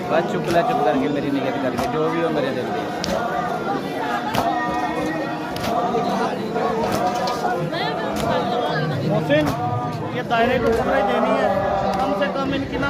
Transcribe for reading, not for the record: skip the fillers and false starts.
बस चुप करके मेरी नियत करके जो भी हो मेरे दिल में। मोहसिन, ये दायरे को कमरे देनी है, कम से कम इनकी ना